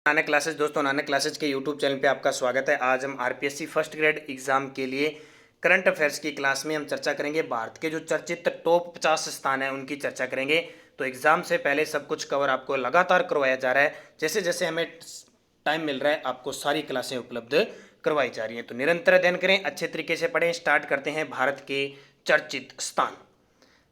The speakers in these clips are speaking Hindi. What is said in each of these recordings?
नानक क्लासेज। दोस्तों, नानक क्लासेज के यूट्यूब चैनल पे आपका स्वागत है। आज हम आरपीएससी फर्स्ट ग्रेड एग्जाम के लिए करंट अफेयर्स की क्लास में हम चर्चा करेंगे। भारत के जो चर्चित टॉप 50 स्थान है उनकी चर्चा करेंगे। तो एग्जाम से पहले सब कुछ कवर आपको लगातार करवाया जा रहा है। जैसे जैसे हमें टाइम मिल रहा है आपको सारी क्लासें उपलब्ध करवाई जा रही हैं। तो निरंतर अध्ययन करें, अच्छे तरीके से पढ़ें। स्टार्ट करते हैं भारत के चर्चित स्थान।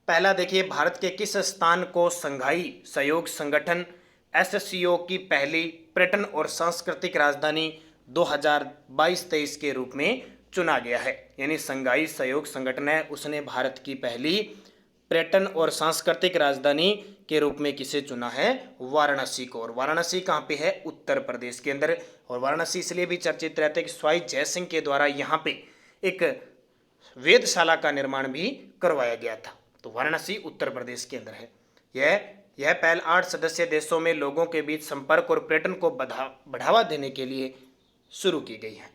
पहला देखिए, भारत के किस स्थान को संघाई सहयोग संगठन एससीओ की पहली पर्यटन और सांस्कृतिक राजधानी 2022-23 के रूप में चुना गया है। यानी संघाई सहयोग संगठन है, उसने भारत की पहली पर्यटन और सांस्कृतिक राजधानी के रूप में किसे चुना है? वाराणसी को। और वाराणसी कहाँ पे है? उत्तर प्रदेश के अंदर। और वाराणसी इसलिए भी चर्चित रहता है कि स्वाई जयसिंह के द्वारा यहाँ पे एक वेधशाला का निर्माण भी करवाया गया था। तो वाराणसी उत्तर प्रदेश के अंदर है। यह पहल 8 सदस्य देशों में लोगों के बीच संपर्क और पर्यटन को बढ़ावा देने के लिए शुरू की गई है।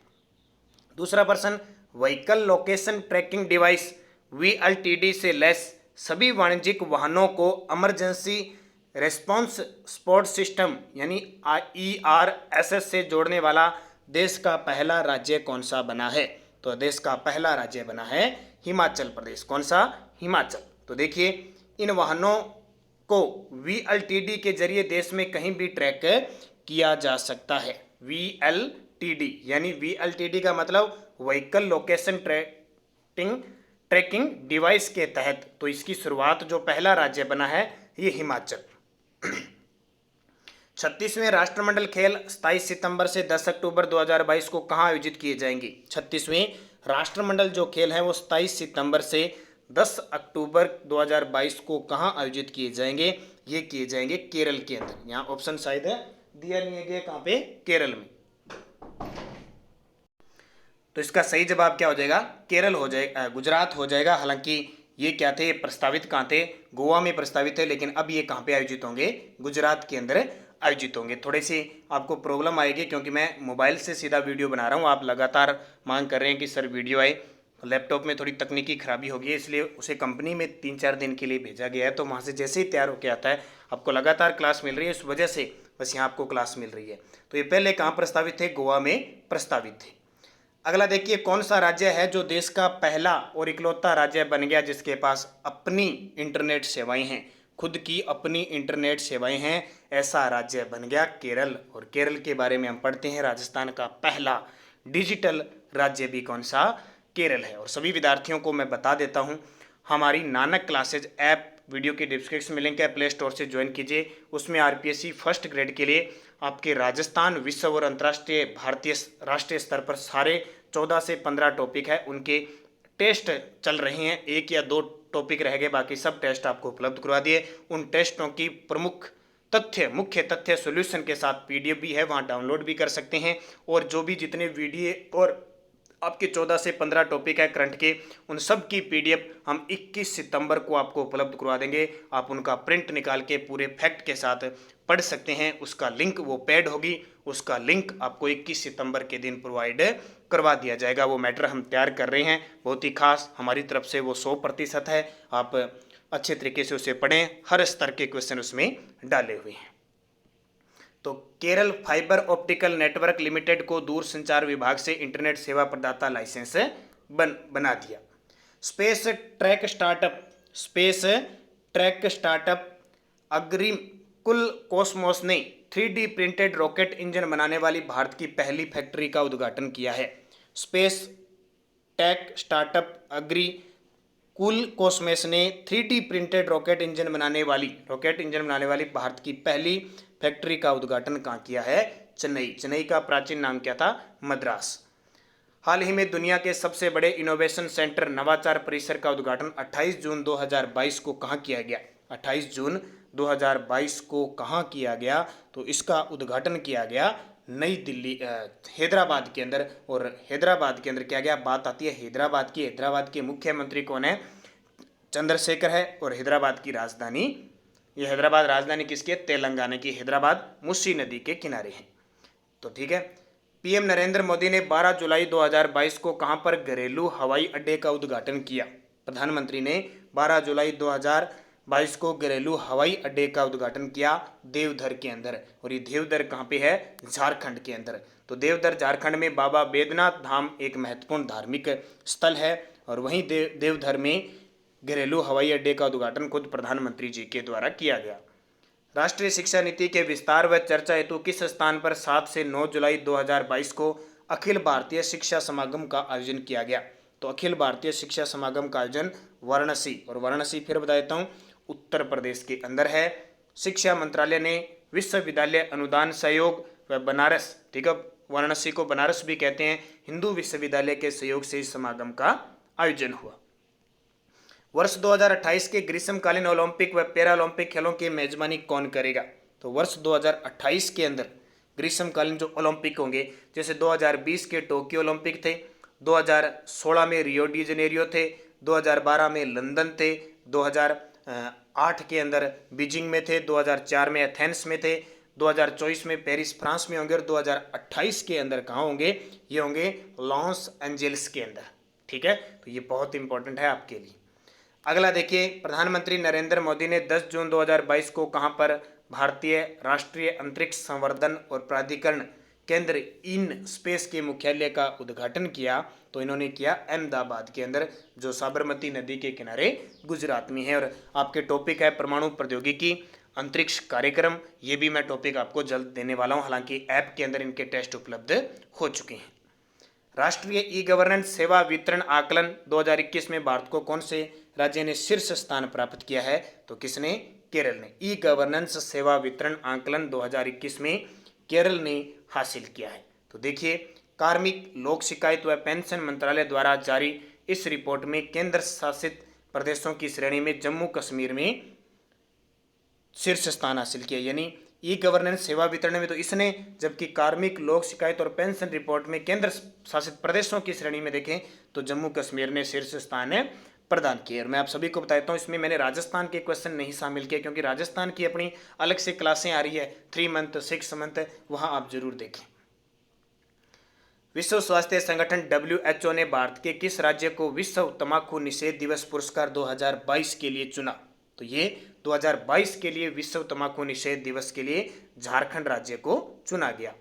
दूसरा प्रश्न, vehicle location tracking device VLTD से लैस सभी वाणिज्यिक वाहनों को इमरजेंसी रेस्पॉन्स सपोर्ट सिस्टम यानी ERSS से जोड़ने वाला देश का पहला राज्य कौन सा बना है? तो देश का पहला राज्य बना है हिमाचल प्रदेश। कौन सा? हिमाचल। तो देखिए, इन वाहनों को VLTD के जरिए देश में कहीं भी ट्रैक किया जा सकता है। VLTD यानी VLTD का मतलब व्हीकल लोकेशन ट्रैकिंग डिवाइस के तहत। तो इसकी शुरुआत जो पहला राज्य बना है ये हिमाचल। 36वें राष्ट्रमंडल खेल 27 सितंबर से 10 अक्टूबर 2022 को कहाँ आयोजित किए जाएंगे? 36वें राष्ट्रमंडल जो खेल हैं वो 27 सितंबर से 10 अक्टूबर 2022 को कहाँ आयोजित किए जाएंगे? ये किए जाएंगे केरल के अंदर। यहाँ ऑप्शन शायद दिया नहीं है कि कहाँ पे? केरल में। तो इसका सही जवाब क्या हो जाएगा? केरल हो जाएगा, गुजरात हो जाएगा। हालांकि ये क्या थे? प्रस्तावित कहाँ थे? गोवा में प्रस्तावित है, लेकिन अब ये कहाँ पे आयोजित होंगे? गुजरात के अंदर आयोजित होंगे। थोड़ी सी आपको प्रॉब्लम आएगी क्योंकि मैं मोबाइल से सीधा वीडियो बना रहा हूँ। आप लगातार मांग कर रहे हैं कि सर वीडियो आए। लैपटॉप में थोड़ी तकनीकी खराबी होगी है, इसलिए उसे कंपनी में 3-4 दिन के लिए भेजा गया है। तो वहाँ से जैसे ही तैयार होकर आता है आपको लगातार क्लास मिल रही है, इस वजह से बस यहाँ आपको क्लास मिल रही है। तो ये पहले कहाँ प्रस्तावित थे? गोवा में प्रस्तावित थे। अगला देखिए, कौन सा राज्य है जो देश का पहला और इकलौता राज्य बन गया जिसके पास अपनी इंटरनेट सेवाएं हैं? खुद की अपनी इंटरनेट सेवाएं हैं, ऐसा राज्य बन गया केरल। और केरल के बारे में हम पढ़ते हैं, राजस्थान का पहला डिजिटल राज्य भी कौन सा? केरल है। और सभी विद्यार्थियों को मैं बता देता हूं, हमारी नानक क्लासेज ऐप वीडियो के डिस्क्रिप्शन में लिंक है, प्ले स्टोर से ज्वाइन कीजिए। उसमें आरपीएससी फर्स्ट ग्रेड के लिए आपके राजस्थान, विश्व और अंतर्राष्ट्रीय, भारतीय, राष्ट्रीय स्तर पर सारे 14 से 15 टॉपिक है, उनके टेस्ट चल रहे हैं। 1 या 2 टॉपिक रह गए, बाकी सब टेस्ट आपको उपलब्ध करवा दिए। उन टेस्टों की मुख्य तथ्य सॉल्यूशन के साथ PDF भी है, वहाँ डाउनलोड भी कर सकते हैं। और जो भी जितने वीडियो और आपके 14 से 15 टॉपिक है करंट के, उन सब की PDF हम 21 सितंबर को आपको उपलब्ध करवा देंगे। आप उनका प्रिंट निकाल के पूरे फैक्ट के साथ पढ़ सकते हैं। उसका लिंक वो पेड होगी, उसका लिंक आपको 21 सितंबर के दिन प्रोवाइड करवा दिया जाएगा। वो मैटर हम तैयार कर रहे हैं, बहुत ही खास हमारी तरफ से वो 100% है। आप अच्छे तरीके से उसे पढ़ें, हर स्तर के क्वेश्चन उसमें डाले हुए हैं। तो Kerala fibre optical network limited को दूरसंचार विभाग से इंटरनेट सेवा प्रदाता लाइसेंस बना दिया। स्पेस ट्रैक स्टार्टअप अग्रिकुल कॉस्मोस ने 3D प्रिंटेड रॉकेट इंजन बनाने वाली भारत की पहली फैक्ट्री का उद्घाटन किया है। स्पेस टेक स्टार्टअप अग्रिकुल कॉस्मोस ने 3D प्रिंटेड रॉकेट इंजन बनाने वाली भारत की पहली फैक्ट्री का उद्घाटन कहाँ किया है? चेन्नई का प्राचीन नाम क्या था? मद्रास। हाल ही में दुनिया के सबसे बड़े इनोवेशन सेंटर नवाचार परिसर का उद्घाटन 28 जून 2022 को कहाँ किया गया? 28 जून 2022 को कहाँ किया गया? तो इसका उद्घाटन किया गया नई दिल्ली, हैदराबाद के अंदर। और हैदराबाद के अंदर क्या गया? बात आती है हैदराबाद की। हैदराबाद के मुख्यमंत्री कौन है? चंद्रशेखर है। और हैदराबाद की राजधानी, ये हैदराबाद राजधानी किसकी है? तेलंगाना की। हैदराबाद मूसी नदी के किनारे है। तो ठीक है। PM नरेंद्र मोदी ने 12 जुलाई 2022 को कहां पर घरेलू हवाई अड्डे का उद्घाटन किया? प्रधानमंत्री ने 12 जुलाई 2022 को घरेलू हवाई अड्डे का उद्घाटन किया देवधर के अंदर। और ये देवधर कहाँ पे है? झारखंड के अंदर। तो देवधर झारखंड में बाबा बैद्यनाथ धाम एक महत्वपूर्ण धार्मिक स्थल है और वहीं देवधर में घरेलू हवाई अड्डे का उद्घाटन खुद प्रधानमंत्री जी के द्वारा किया गया। राष्ट्रीय शिक्षा नीति के विस्तार व चर्चा हेतु किस स्थान पर 7 से 9 जुलाई 2022 को अखिल भारतीय शिक्षा समागम का आयोजन किया गया? तो अखिल भारतीय शिक्षा समागम का आयोजन वाराणसी, और वाराणसी फिर बता देता हूँ उत्तर प्रदेश के अंदर है। शिक्षा मंत्रालय ने विश्वविद्यालय अनुदान सहयोग व बनारस, ठीक है, वाराणसी को बनारस भी कहते हैं, हिंदू विश्वविद्यालय के सहयोग से इस समागम का आयोजन हुआ। वर्ष 2028 के ग्रीष्मकालीन ओलंपिक व पैरालंपिक खेलों की मेजबानी कौन करेगा? तो वर्ष 2028 के अंदर ग्रीष्मकालीन जो ओलंपिक होंगे, जैसे 2020 के टोक्यो ओलंपिक थे, 2016 में रियो डी जेनेरियो थे, 2012 में लंदन थे, 2008 के अंदर बीजिंग में थे, 2004 में एथेंस में थे, 2024 में पेरिस फ्रांस में होंगे और 2028 के अंदर कहाँ होंगे? ये होंगे लॉस एंजल्स के अंदर। ठीक है, तो ये बहुत इंपॉर्टेंट है आपके लिए। अगला देखिए, प्रधानमंत्री नरेंद्र मोदी ने 10 जून 2022 को कहां पर भारतीय राष्ट्रीय अंतरिक्ष संवर्धन और प्राधिकरण केंद्र इन स्पेस के मुख्यालय का उद्घाटन किया? तो इन्होंने किया अहमदाबाद के अंदर, जो साबरमती नदी के किनारे गुजरात में है। और आपके टॉपिक है परमाणु प्रौद्योगिकी अंतरिक्ष कार्यक्रम, ये भी मैं टॉपिक आपको जल्द देने वाला हूँ, हालांकि ऐप के अंदर इनके टेस्ट उपलब्ध हो चुके हैं। राष्ट्रीय ई गवर्नेंस सेवा वितरण आकलन 2021 में भारत को कौन से राज्य ने शीर्ष स्थान प्राप्त किया है? तो किसने? केरल ने। ई गवर्नेंस सेवा वितरण आकलन 2021 में केरल ने हासिल किया है। तो देखिए, कार्मिक लोक शिकायत व पेंशन मंत्रालय द्वारा जारी इस रिपोर्ट में केंद्र शासित प्रदेशों की श्रेणी में जम्मू कश्मीर में शीर्ष स्थान हासिल किया, यानी ई गवर्नेंस सेवा वितरण में तो इसने, जबकि कार्मिक लोक शिकायत और पेंशन रिपोर्ट में केंद्र शासित प्रदेशों की श्रेणी में देखें तो जम्मू कश्मीर ने शीर्ष स्थान प्रदान किया। और मैं आप सभी को बताता हूँ, इसमें मैंने राजस्थान के क्वेश्चन नहीं शामिल किए क्योंकि राजस्थान की अपनी अलग से क्लासें आ रही है, 3 मंथ 6 मंथ, वहां आप जरूर देखें। विश्व स्वास्थ्य संगठन WHO ने भारत के किस राज्य को विश्व तंबाकू निषेध दिवस पुरस्कार 2022 के लिए चुना? तो ये 2022 के लिए विश्व तंबाकू निषेध दिवस के लिए झारखंड राज्य को चुना गया।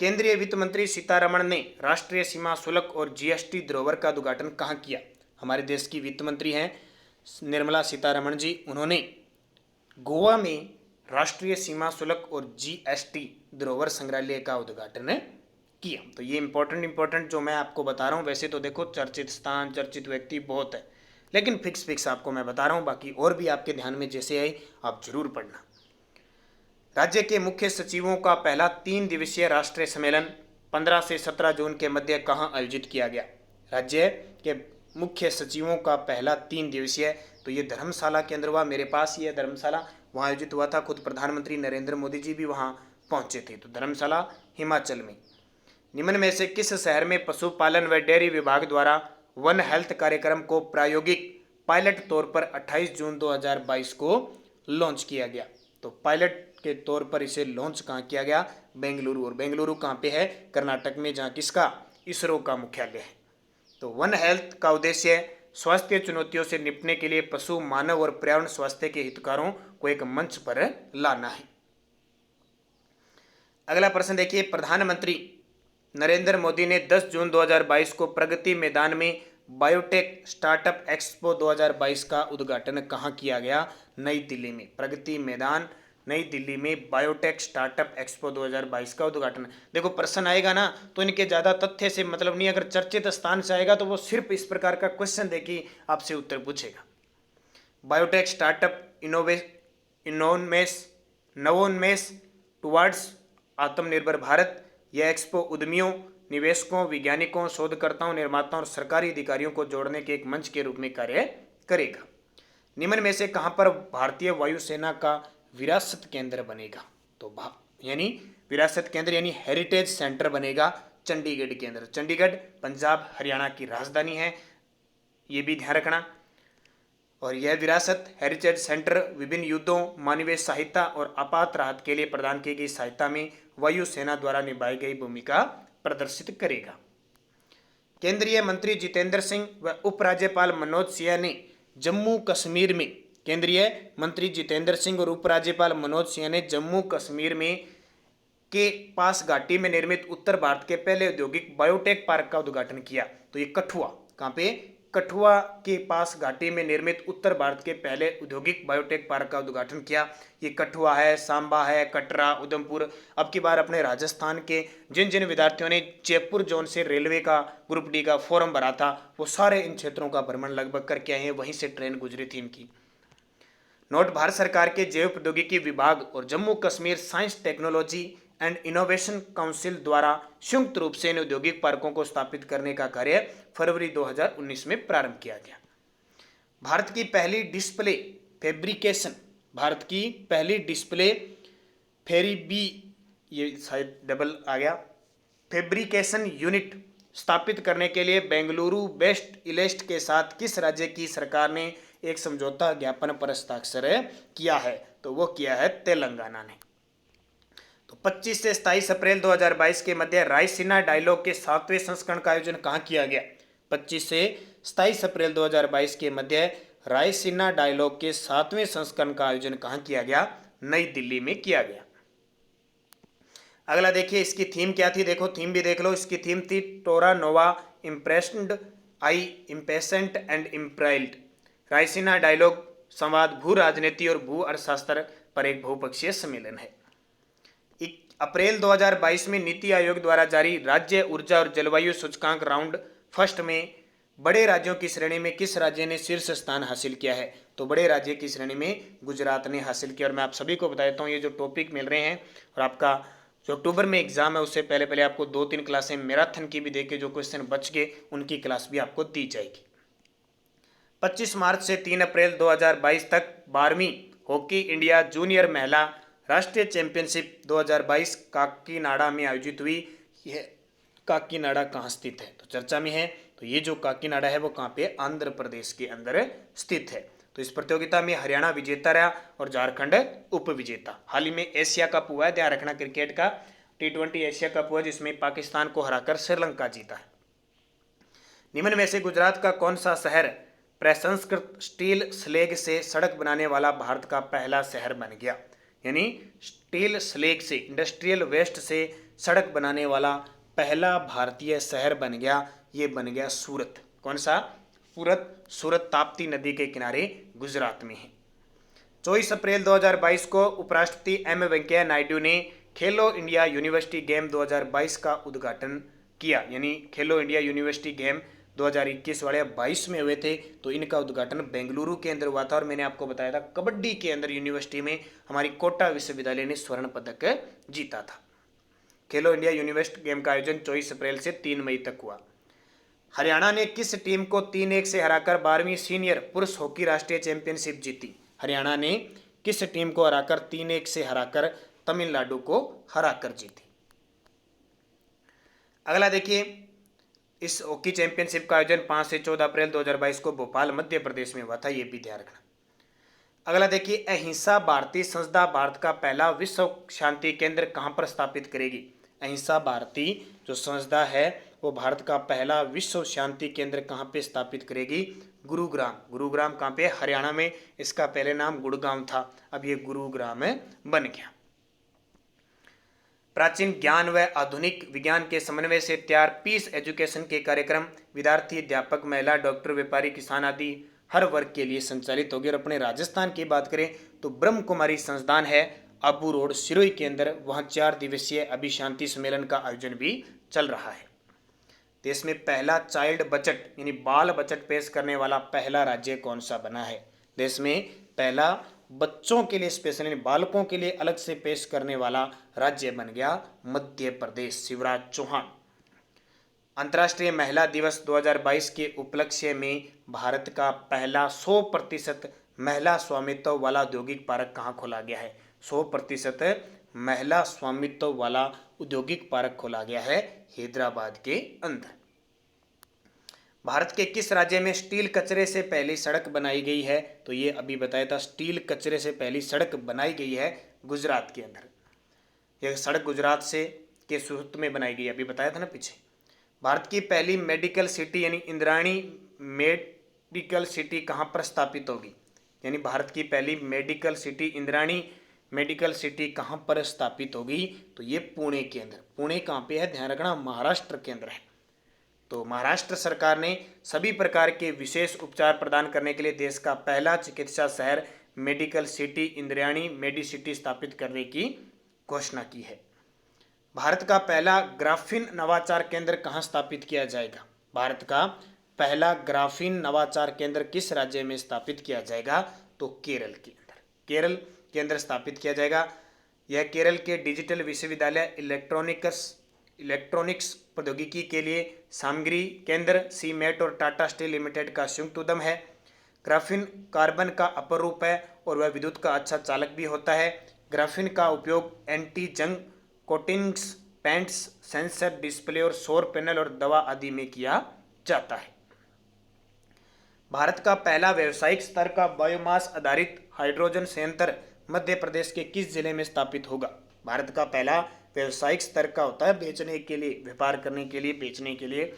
केंद्रीय वित्त मंत्री सीतारमण ने राष्ट्रीय सीमा शुल्क और GST धरोहर का उद्घाटन कहाँ किया? हमारे देश की वित्त मंत्री हैं निर्मला सीतारमण जी, उन्होंने गोवा में राष्ट्रीय सीमा शुल्क और GST धरोहर संग्रहालय का उद्घाटन किया। तो ये इंपॉर्टेंट जो मैं आपको बता रहा हूँ, वैसे तो देखो चर्चित स्थान चर्चित व्यक्ति बहुत है, लेकिन फिक्स आपको मैं बता रहा हूँ, बाकी और भी आपके ध्यान में जैसे आए आप जरूर पढ़ना। राज्य के मुख्य सचिवों का पहला 3 दिवसीय राष्ट्रीय सम्मेलन 15 से 17 जून के मध्य कहाँ आयोजित किया गया? राज्य के मुख्य सचिवों का पहला 3 दिवसीय, तो ये धर्मशाला के अंदर हुआ, मेरे पास ये धर्मशाला, वहाँ आयोजित हुआ था, खुद प्रधानमंत्री नरेंद्र मोदी जी भी वहाँ पहुँचे थे। तो धर्मशाला हिमाचल में। निम्न में से किस शहर में पशुपालन व डेयरी विभाग द्वारा वन हेल्थ कार्यक्रम को प्रायोगिक पायलट तौर पर 28 जून 2022 को लॉन्च किया गया? तो पायलट के तौर पर इसे लॉन्च कहाँ किया गया? बेंगलुरु। और बेंगलुरु कहाँ पे है? कर्नाटक में, जहाँ किसका? इसरो का मुख्यालय है। तो वन हेल्थ का उद्देश्य स्वास्थ्य चुनौतियों से निपटने के लिए पशु, मानव और पर्यावरण स्वास्थ्य के हितकारों को एक मंच पर लाना है। अगला प्रश्न देखिए, प्रधानमंत्री नरेंद्र मोदी ने 10 जून 2022 को प्रगति मैदान में बायोटेक स्टार्टअप एक्सपो 2022 का उद्घाटन कहाँ किया गया? नई दिल्ली में। प्रगति मैदान नई दिल्ली में बायोटेक स्टार्टअप एक्सपो 2022 का उद्घाटन। देखो प्रश्न आएगा ना तो इनके ज़्यादा तथ्य से मतलब नहीं, अगर चर्चित स्थान से आएगा तो वो सिर्फ इस प्रकार का क्वेश्चन देके आपसे उत्तर पूछेगा। बायोटेक स्टार्टअप नवोन्मेष टुवार्ड्स आत्मनिर्भर भारत। यह एक्सपो उद्यमियों, निवेशकों, वैज्ञानिकों, शोधकर्ताओं, निर्माताओं और सरकारी अधिकारियों को जोड़ने के एक मंच के रूप में कार्य करेगा। निम्न में से कहां पर भारतीय वायुसेना का विरासत केंद्र बनेगा? तो यानी विरासत केंद्र यानी हेरिटेज सेंटर बनेगा चंडीगढ़ के अंदर। चंडीगढ़ पंजाब हरियाणा की राजधानी है, ये भी ध्यान रखना। और यह विरासत हेरिटेज सेंटर विभिन्न युद्धों, मानवीय सहायता और आपात राहत के लिए प्रदान की गई सहायता में वायुसेना द्वारा निभाई गई भूमिका प्रदर्शित करेगा। केंद्रीय मंत्री जितेंद्र सिंह व उपराज्यपाल मनोज सिन्हा ने जम्मू कश्मीर में केंद्रीय मंत्री जितेंद्र सिंह और उपराज्यपाल मनोज सिन्हा ने जम्मू कश्मीर में के पास घाटी में निर्मित उत्तर भारत के पहले औद्योगिक बायोटेक पार्क का उद्घाटन किया। तो ये कठुआ, कहाँ पे? कठुआ के पास घाटी में निर्मित उत्तर भारत के पहले औद्योगिक बायोटेक पार्क का उद्घाटन किया। ये कठुआ है, सांबा है, कटरा, उधमपुर। अब की बार अपने राजस्थान के जिन जिन विद्यार्थियों ने जयपुर जोन से रेलवे का ग्रुप डी का फॉर्म भरा था, वो सारे इन क्षेत्रों का भ्रमण लगभग करके आए हैं, वहीं से ट्रेन गुजरी थी इनकी। नोट, भारत सरकार के जैव प्रौद्योगिकी विभाग और Jammu Kashmir science technology and innovation council द्वारा संयुक्त रूप से इन औद्योगिक पार्कों को स्थापित करने का कार्य फरवरी 2019 में प्रारंभ किया गया। भारत की पहली डिस्प्ले फैब्रिकेशन, भारत की पहली डिस्प्ले फेरीबी, ये शायद डबल आ गया, फैब्रिकेशन यूनिट स्थापित करने के लिए बेंगलुरु वेस्ट इलेस्ट के साथ किस राज्य की सरकार ने एक समझौता ज्ञापन पर हस्ताक्षर किया है? तो वो किया है तेलंगाना ने। तो 25 से 27 अप्रैल 2022 के मध्य रायसीना डायलॉग के 7वें संस्करण का आयोजन कहाँ किया गया? 25 से 27 अप्रैल 2022 के मध्य रायसीना डायलॉग के 7वें संस्करण का आयोजन कहाँ किया गया? नई दिल्ली में किया गया। अगला देखिए, इसकी थीम क्या थी? देखो थीम भी देख लो। इसकी थीम थी Terra Nova impassioned impatient and imperilled. Raisina dialogue संवाद भू राजनीति और भू अर्थशास्त्र पर एक बहुपक्षीय सम्मेलन है। अप्रैल 2022 में नीति आयोग द्वारा जारी राज्य ऊर्जा और जलवायु सूचकांक राउंड फर्स्ट में बड़े राज्यों की श्रेणी में किस राज्य ने शीर्ष स्थान हासिल किया है? तो बड़े राज्य की श्रेणी में गुजरात ने हासिल किया। और मैं आप सभी को बता देता हूँ, ये जो टॉपिक मिल रहे हैं और आपका जो अक्टूबर में एग्जाम है उससे पहले पहले आपको 2-3 क्लासें मैराथन की भी देके जो क्वेश्चन बच गए उनकी क्लास भी आपको दी जाएगी। 25 मार्च से 3 अप्रैल 2022 तक 12वीं हॉकी इंडिया जूनियर महिला राष्ट्रीय चैंपियनशिप 2022 काकीनाडा में आयोजित हुई। यह काकीनाडा कहाँ स्थित है? तो चर्चा में है। तो ये जो काकीनाडा है वो कहाँ पे? आंध्र प्रदेश के अंदर स्थित है। तो इस प्रतियोगिता में हरियाणा विजेता रहा और झारखंड उप विजेता। हाल ही में एशिया कप हुआ है, ध्यान रखना, क्रिकेट का T20 एशिया कप हुआ जिसमें पाकिस्तान को हराकर श्रीलंका जीता है। निम्न में से गुजरात का कौन सा शहर प्रसंस्कृत स्टील स्लेग से सड़क बनाने वाला भारत का पहला शहर बन गया? यानी स्टील स्लेग से, इंडस्ट्रियल वेस्ट से सड़क बनाने वाला पहला भारतीय शहर बन गया। ये बन गया सूरत। कौन सा? सूरत। सूरत ताप्ती नदी के किनारे गुजरात में है। 24 अप्रैल 2022 को उपराष्ट्रपति एम वेंकैया नायडू ने खेलो इंडिया यूनिवर्सिटी गेम 2022 का उद्घाटन किया। यानी खेलो इंडिया यूनिवर्सिटी गेम 2021 वाले 22 में हुए थे, तो इनका उद्घाटन बेंगलुरु के अंदर हुआ था। और मैंने आपको बताया था कबड्डी के अंदर यूनिवर्सिटी में हमारी कोटा विश्वविद्यालय ने स्वर्ण पदक जीता था। खेलो इंडिया यूनिवर्सिटी गेम का आयोजन 24 अप्रैल से 3 मई तक हुआ। हरियाणा ने किस टीम को 3-1 से हराकर 12वीं सीनियर पुरुष हॉकी राष्ट्रीय चैंपियनशिप जीती? हरियाणा ने किस टीम को हराकर 3-1 से हराकर तमिलनाडु को हराकर जीती? अगला देखिए, इस हॉकी चैंपियनशिप का आयोजन 5 से 14 अप्रैल 2022 को भोपाल मध्य प्रदेश में हुआ था। ये भी ध्यान रखना। अगला देखिए, अहिंसा भारती संस्था भारत का पहला विश्व शांति केंद्र कहाँ पर स्थापित करेगी? अहिंसा भारती जो संस्था है वो भारत का पहला विश्व शांति केंद्र कहाँ पे स्थापित करेगी? गुरुग्राम। गुरुग्राम कहाँ पे? हरियाणा में। इसका पहले नाम गुड़गांव था, अब ये गुरुग्राम बन गया। प्राचीन ज्ञान व आधुनिक विज्ञान के समन्वय से तैयार पीस एजुकेशन के कार्यक्रम विद्यार्थी, अध्यापक, महिला, डॉक्टर, व्यापारी, किसान आदि हर वर्ग के लिए संचालित होगी। और अपने राजस्थान की बात करें तो ब्रह्म कुमारी संस्थान है अबू रोड सिरोही के अंदर, वहाँ 4 दिवसीय अभी शांति सम्मेलन का आयोजन भी चल रहा है। देश में पहला चाइल्ड बजट यानी बाल बजट पेश करने वाला पहला राज्य कौन सा बना है? देश में पहला बच्चों के लिए स्पेशली बालकों के लिए अलग से पेश करने वाला राज्य बन गया मध्य प्रदेश, शिवराज चौहान। अंतर्राष्ट्रीय महिला दिवस 2022 के उपलक्ष्य में भारत का पहला 100% महिला स्वामित्व वाला औद्योगिक पार्क कहाँ खोला गया है? 100% महिला स्वामित्व वाला औद्योगिक पार्क खोला गया है हैदराबाद के अंदर। भारत के किस राज्य में स्टील कचरे से पहली सड़क बनाई गई है? तो ये अभी बताया था, स्टील कचरे से पहली सड़क बनाई गई है गुजरात के अंदर। यह सड़क गुजरात से के सूरत में बनाई गई, अभी बताया था ना पीछे। भारत की पहली मेडिकल सिटी यानी इंद्रायणी मेडिकल सिटी कहाँ पर स्थापित होगी? यानी भारत की पहली medical city Indrayani medical city कहाँ पर स्थापित होगी, तो ये पुणे के अंदर। पुणे कहाँ पे है, ध्यान रखना, महाराष्ट्र के अंदर है। तो महाराष्ट्र सरकार ने सभी प्रकार के विशेष उपचार प्रदान करने के लिए देश का पहला चिकित्सा शहर मेडिकल सिटी इंद्रायणी मेडिसिटी स्थापित करने की घोषणा की है। भारत का पहला ग्राफीन नवाचार केंद्र कहाँ स्थापित किया जाएगा? भारत का पहला ग्राफीन नवाचार केंद्र किस राज्य में स्थापित किया जाएगा? तो केरल के अंदर। केरल के अंदर स्थापित किया जाएगा। यह केरल के डिजिटल विश्वविद्यालय इलेक्ट्रॉनिक्स प्रौद्योगिकी के लिए सामग्री केंद्र सीमेट और टाटा स्टील लिमिटेड का संयुक्त उद्यम है। ग्राफीन कार्बन का अपर रूप है और वह विद्युत का अच्छा चालक भी होता है। ग्राफीन का उपयोग एंटी जंग कोटिंग्स, पेंट्स, सेंसर, डिस्प्ले और सौर पैनल और दवा आदि में किया जाता है। भारत का पहला व्यावसायिक स्तर का बायोमास आधारित हाइड्रोजन संयंत्र मध्य प्रदेश के किस जिले में स्थापित होगा? भारत का पहला व्यावसायिक स्तर का होता है बेचने के लिए, व्यापार करने के लिए, बेचने के लिए।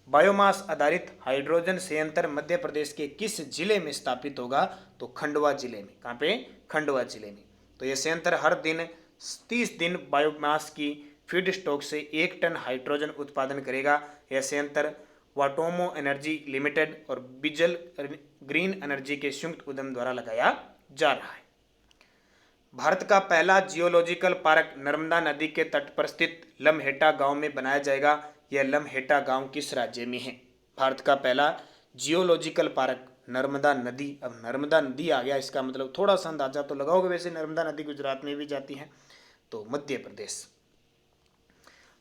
बायोमास आधारित हाइड्रोजन संयंत्र मध्य प्रदेश के किस जिले में स्थापित होगा? तो खंडवा जिले में। कहाँ पे? खंडवा जिले में। तो यह संयंत्र हर दिन 30 दिन बायोमास की फीड स्टॉक से 1 टन हाइड्रोजन उत्पादन करेगा। यह संयंत्र वाटोमो एनर्जी लिमिटेड और बिजल ग्रीन एनर्जी के संयुक्त उद्यम द्वारा लगाया जा रहा है। भारत का पहला जियोलॉजिकल पार्क नर्मदा नदी के तट पर स्थित लम्हेटा गांव में बनाया जाएगा। यह लम्हेटा गांव किस राज्य में है? भारत का पहला जियोलॉजिकल पार्क नर्मदा नदी। अब नर्मदा नदी आ गया, इसका मतलब थोड़ा सा अंदाजा तो लगाओगे। वैसे नर्मदा नदी गुजरात में भी जाती है। तो मध्य प्रदेश।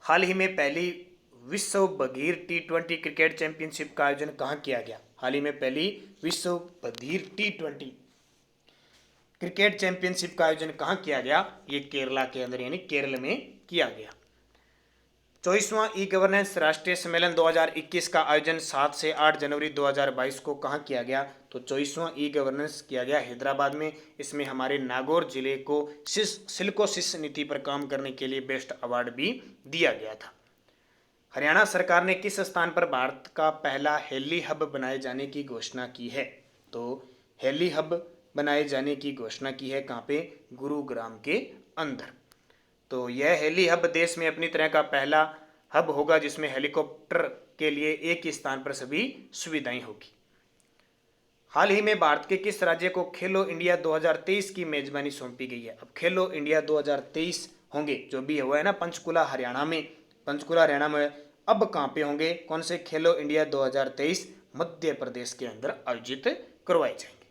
हाल ही में पहली विश्व बधिर T20 क्रिकेट चैंपियनशिप का आयोजन कहाँ किया गया? हाल ही में पहली विश्व बधिर T20 क्रिकेट चैंपियनशिप का आयोजन कहाँ किया गया? ये केरला के अंदर यानी केरल में किया गया। 24वां ई गवर्नेंस राष्ट्रीय सम्मेलन 2021 का आयोजन 7 से 8 जनवरी 2022 को कहाँ किया गया? तो 24वां ई गवर्नेंस किया गया हैदराबाद में। इसमें हमारे नागौर जिले को सिल्कोसिस नीति पर काम करने के लिए बेस्ट अवार्ड भी दिया गया था। हरियाणा सरकार ने किस स्थान पर भारत का पहला हेली हब बनाए जाने की घोषणा की है? तो हेली हब बनाए जाने की घोषणा की है कहाँ पे? गुरुग्राम के अंदर। तो यह हेली हब देश में अपनी तरह का पहला हब होगा जिसमें हेलीकॉप्टर के लिए एक ही स्थान पर सभी सुविधाएं होगी। हाल ही में भारत के किस राज्य को खेलो इंडिया 2023 की मेजबानी सौंपी गई है? अब खेलो इंडिया 2023 होंगे, जो भी हुआ है ना पंचकुला हरियाणा में, पंचकुला हरियाणा में। अब कहाँ पे होंगे? कौन से खेलो इंडिया 2023? मध्य प्रदेश के अंदर आयोजित करवाए जाएंगे।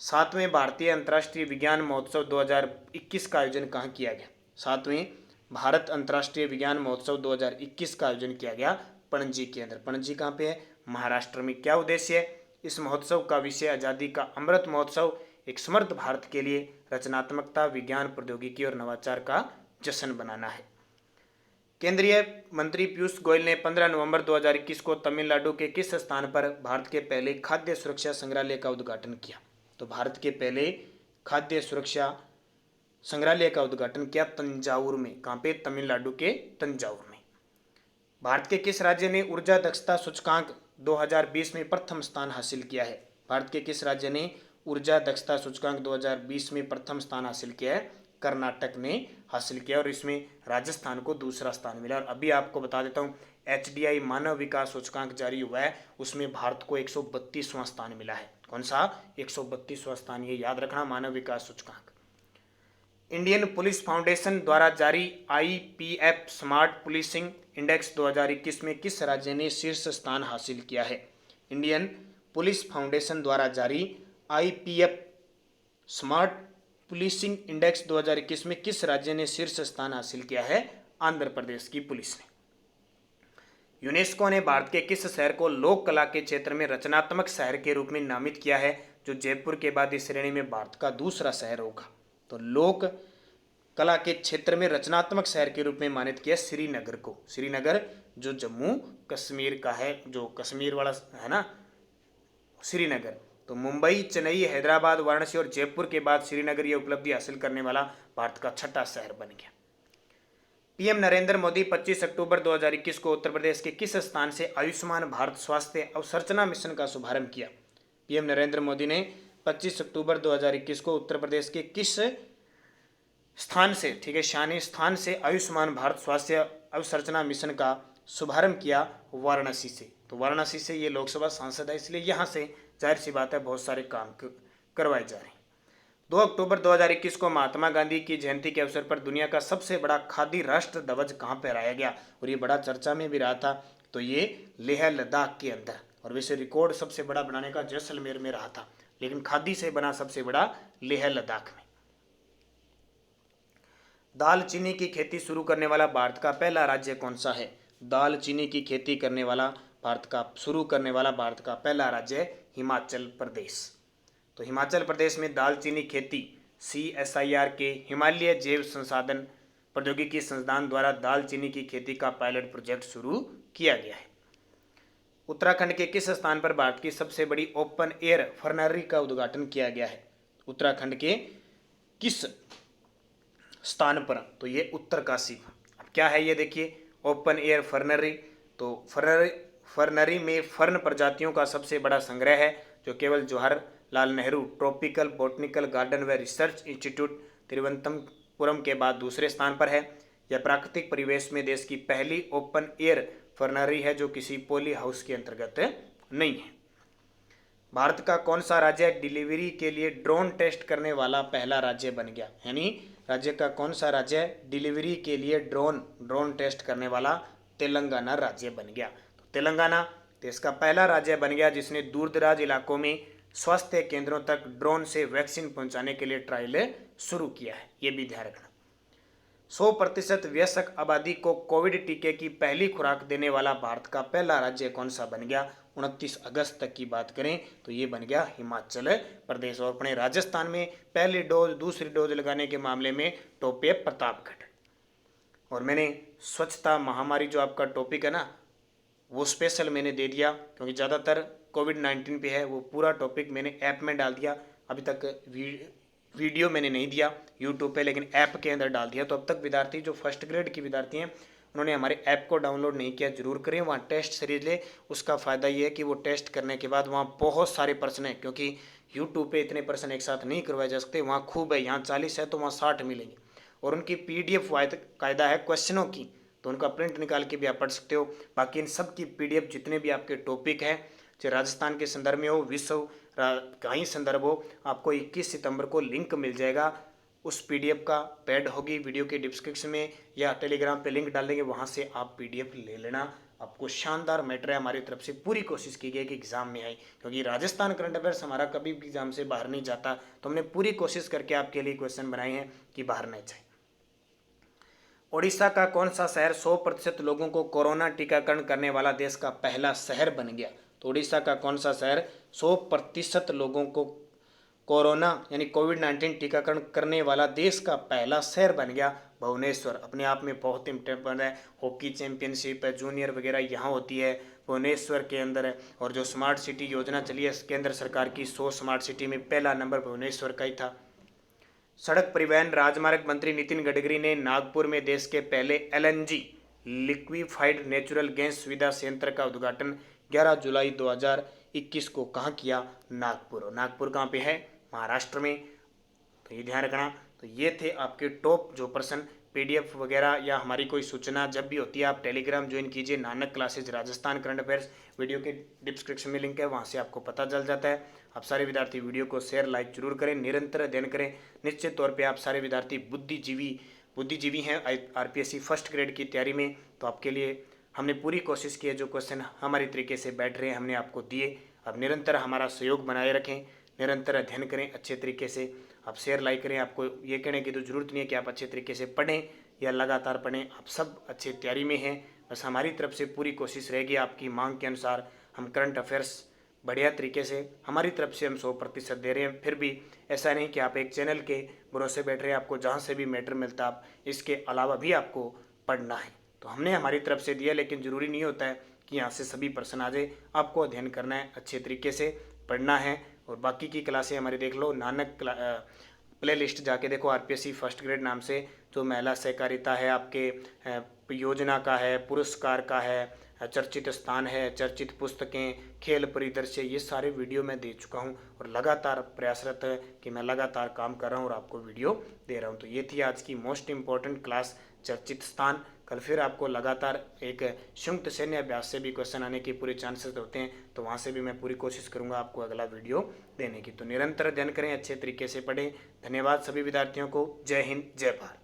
7वें भारतीय अंतर्राष्ट्रीय विज्ञान महोत्सव 2021 का आयोजन कहाँ किया गया? 7वें भारत अंतर्राष्ट्रीय विज्ञान महोत्सव 2021 का आयोजन किया गया पणजी के अंदर। पणजी कहाँ पे है? महाराष्ट्र में। क्या उद्देश्य है इस महोत्सव का? विषय आज़ादी का अमृत महोत्सव, एक समृद्ध भारत के लिए रचनात्मकता, विज्ञान, प्रौद्योगिकी और नवाचार का जश्न बनाना है। केंद्रीय मंत्री पीयूष गोयल ने 15 नवंबर 2021 को तमिलनाडु के किस स्थान पर भारत के पहले खाद्य सुरक्षा संग्रहालय का उद्घाटन किया? तो भारत के पहले खाद्य सुरक्षा संग्रहालय का उद्घाटन किया तंजावुर में। कहाँ पे? तमिलनाडु के तंजावुर में। भारत के किस राज्य ने ऊर्जा दक्षता सूचकांक 2020 में प्रथम स्थान हासिल किया है? भारत के किस राज्य ने ऊर्जा दक्षता सूचकांक 2020 में प्रथम स्थान हासिल किया है? कर्नाटक ने हासिल किया और इसमें राजस्थान को दूसरा स्थान मिला। और अभी आपको बता देता हूँ HDI मानव विकास सूचकांक जारी हुआ है, उसमें भारत को 132वां स्थान मिला है। कौन सा? 132वां स्थान, ये याद रखना, मानव विकास सूचकांक। इंडियन पुलिस फाउंडेशन द्वारा जारी IPF स्मार्ट पुलिसिंग इंडेक्स 2021 में किस राज्य ने शीर्ष स्थान हासिल किया है? इंडियन पुलिस फाउंडेशन द्वारा जारी IPF स्मार्ट पुलिसिंग इंडेक्स 2021 में किस राज्य ने शीर्ष स्थान हासिल किया है? आंध्र प्रदेश की पुलिस ने। यूनेस्को ने भारत के किस शहर को लोक कला के क्षेत्र में रचनात्मक शहर के रूप में नामित किया है, जो जयपुर के बाद इस श्रेणी में भारत का दूसरा शहर होगा? तो लोक कला के क्षेत्र में रचनात्मक शहर के रूप में मानित किया श्रीनगर को। श्रीनगर जो जम्मू कश्मीर का है, जो कश्मीर वाला है ना श्रीनगर। तो मुंबई, चेन्नई, हैदराबाद, वाराणसी और जयपुर के बाद श्रीनगर ये उपलब्धि हासिल करने वाला भारत का छठा शहर बन गया। पीएम नरेंद्र मोदी 25 अक्टूबर 2021 को उत्तर प्रदेश के किस स्थान से आयुष्मान भारत स्वास्थ्य अवसंरचना मिशन का शुभारंभ किया? पीएम नरेंद्र मोदी ने 25 अक्टूबर 2021 को उत्तर प्रदेश के किस स्थान से, ठीक है, शानी स्थान से आयुष्मान भारत स्वास्थ्य अवसंरचना मिशन का शुभारंभ किया? वाराणसी से। तो वाराणसी से ये लोकसभा सांसद है, इसलिए यहाँ से जाहिर सी बात है बहुत सारे काम करवाए जा रहे हैं। 2 अक्टूबर 2021 को महात्मा गांधी की जयंती के अवसर पर दुनिया का सबसे बड़ा खादी राष्ट्र ध्वज कहाँ फहराया गया? और ये बड़ा चर्चा में भी रहा था। तो ये लेह लद्दाख के अंदर, और वैसे रिकॉर्ड सबसे बड़ा बनाने का जैसलमेर में रहा था, लेकिन खादी से बना सबसे बड़ा लेह लद्दाख में। दालचीनी की खेती शुरू करने वाला भारत का पहला राज्य कौन सा है? दालचीनी की खेती करने वाला शुरू करने वाला भारत का पहला राज्य है हिमाचल प्रदेश। तो हिमाचल प्रदेश में दालचीनी खेती CSIR के हिमालय जैव संसाधन प्रौद्योगिकी संस्थान द्वारा दालचीनी की खेती का पायलट प्रोजेक्ट शुरू किया गया है। उत्तराखंड के किस स्थान पर भारत की सबसे बड़ी ओपन एयर फर्नरी का उद्घाटन किया गया है? उत्तराखंड के किस स्थान पर? तो ये उत्तरकाशी। अब क्या है ये देखिए, ओपन एयर फर्नरी। तो फर्नरी में फर्न प्रजातियों का सबसे बड़ा संग्रह है, जो केवल Jawaharlal Nehru tropical botanical garden व रिसर्च इंस्टीट्यूट तिरुवनंतपुरम के बाद दूसरे स्थान पर है। यह प्राकृतिक परिवेश में देश की पहली ओपन एयर फर्नरी है, जो किसी पॉली हाउस के अंतर्गत नहीं है। भारत का कौन सा राज्य डिलीवरी के लिए ड्रोन टेस्ट करने वाला पहला राज्य बन गया? यानी राज्य का कौन सा राज्य डिलीवरी के लिए ड्रोन टेस्ट करने वाला? तेलंगाना राज्य बन गया। तो तेलंगाना देश का पहला राज्य बन गया जिसने दूरदराज इलाकों में स्वास्थ्य केंद्रों तक ड्रोन से वैक्सीन पहुंचाने के लिए ट्रायल शुरू किया है, ये भी ध्यान रखना। 100% वयस्क आबादी को कोविड टीके की पहली खुराक देने वाला भारत का पहला राज्य कौन सा बन गया? 29 अगस्त तक की बात करें तो ये बन गया हिमाचल प्रदेश। और अपने राजस्थान में पहली डोज दूसरी डोज लगाने के मामले में टॉप पे प्रतापगढ़। और मैंने स्वच्छता महामारी जो आपका टॉपिक है ना, वो स्पेशल मैंने दे दिया, क्योंकि ज़्यादातर कोविड-19 पे है, वो पूरा टॉपिक मैंने ऐप में डाल दिया। अभी तक वीडियो मैंने नहीं दिया यूट्यूब पे, लेकिन ऐप के अंदर डाल दिया। तो अब तक विद्यार्थी जो फर्स्ट ग्रेड की विद्यार्थी हैं उन्होंने हमारे ऐप को डाउनलोड नहीं किया, जरूर करें। वहाँ टेस्ट सीरीज ले, उसका फ़ायदा ये है कि वो टेस्ट करने के बाद वहाँ बहुत सारे प्रश्न हैं, क्योंकि यूट्यूब पे इतने प्रश्न एक साथ नहीं करवाए जा सकते। वहाँ खूब है, यहाँ 40 है तो वहाँ 60 मिलेंगे। और उनकी PDF कायदा है क्वेश्चनों की, तो उनका प्रिंट निकाल के भी आप पढ़ सकते हो। बाकी इन सब की PDF जितने भी आपके टॉपिक हैं, चाहे राजस्थान के संदर्भ में हो, विश्व कहीं संदर्भ हो, आपको 21 सितंबर को लिंक मिल जाएगा। उस PDF का पेड होगी वीडियो के डिस्क्रिप्शन में, या टेलीग्राम पे लिंक डाल देंगे, वहाँ से आप PDF ले लेना। आपको शानदार मैटर है, हमारी तरफ से पूरी कोशिश की गई कि एग्जाम में आए, क्योंकि राजस्थान करंट अफेयर्स हमारा कभी भी एग्जाम से बाहर नहीं जाता। तो हमने पूरी कोशिश करके आपके लिए क्वेश्चन बनाए हैं कि बाहर नहीं जाए। ओडिशा का कौन सा शहर 100% लोगों को कोरोना टीकाकरण करने वाला देश का पहला शहर बन गया? तो ओडिशा का कौन सा शहर 100% लोगों को कोरोना यानी कोविड-19 टीकाकरण करने वाला देश का पहला शहर बन गया? भुवनेश्वर। अपने आप में बहुत इम्पोर्टेंट है, हॉकी चैंपियनशिप है, जूनियर वगैरह यहाँ होती है, भुवनेश्वर के अंदर है। और जो स्मार्ट सिटी योजना चली है केंद्र सरकार की, 100 स्मार्ट सिटी में पहला नंबर भुवनेश्वर का ही था। सड़क परिवहन राजमार्ग मंत्री नितिन गडकरी ने नागपुर में देश के पहले LNG लिक्विफाइड नेचुरल गैस सुविधा संयंत्र का उद्घाटन 11 जुलाई 2021 को कहाँ किया? नागपुर। नागपुर कहाँ पे है? महाराष्ट्र में। तो ये ध्यान रखना। तो ये थे आपके टॉप जो प्रश्न। PDF वगैरह या हमारी कोई सूचना जब भी होती है आप टेलीग्राम ज्वाइन कीजिए, Nanak classes Rajasthan current affairs. Video के डिस्क्रिप्शन में लिंक है, वहाँ से आपको पता चल जाता है। आप सारे विद्यार्थी वीडियो को शेयर लाइक जरूर करें, निरंतर अध्ययन करें। निश्चित तौर पर आप सारे विद्यार्थी बुद्धिजीवी हैं RPSC फर्स्ट ग्रेड की तैयारी में, तो आपके लिए हमने पूरी कोशिश की है। जो क्वेश्चन हमारी तरीके से बैठ रहे हैं हमने आपको दिए। अब निरंतर हमारा सहयोग बनाए रखें, निरंतर अध्ययन करें अच्छे तरीके से। आप शेयर लाइक करें। आपको ये कहने की तो ज़रूरत नहीं है कि आप अच्छे तरीके से पढ़ें या लगातार पढ़ें, आप सब अच्छे तैयारी में हैं। बस हमारी तरफ से पूरी कोशिश रहेगी आपकी मांग के अनुसार हम करंट अफेयर्स बढ़िया तरीके से हमारी तरफ से हम 100% दे रहे हैं। फिर भी ऐसा नहीं कि आप एक चैनल के भरोसे बैठ रहे हैं, आपको जहाँ से भी मैटर मिलता है आप इसके अलावा भी आपको पढ़ना है। तो हमने हमारी तरफ से दिया, लेकिन ज़रूरी नहीं होता है कि यहाँ से सभी प्रश्न आ जाए। आपको अध्ययन करना है, अच्छे तरीके से पढ़ना है। और बाकी की क्लासें हमारी देख लो, नानक प्ले लिस्ट जाके देखो, RPSC फर्स्ट ग्रेड नाम से जो महिला सहकारिता है, आपके योजना का है, पुरस्कार का है, चर्चित स्थान है, चर्चित पुस्तकें, खेल परिदृश्य, ये सारे वीडियो मैं दे चुका हूँ और लगातार प्रयासरत है कि मैं लगातार काम कर रहा हूँ और आपको वीडियो दे रहा हूँ। तो ये थी आज की मोस्ट इम्पॉर्टेंट क्लास, चर्चित स्थान। कल फिर आपको लगातार एक संयुक्त सैन्य अभ्यास से भी क्वेश्चन आने के पूरे चांसेस होते हैं, तो वहाँ से भी मैं पूरी कोशिश करूँगा आपको अगला वीडियो देने की। तो निरंतर अध्ययन करें, अच्छे तरीके से पढ़ें। धन्यवाद सभी विद्यार्थियों को। जय हिंद, जय भारत।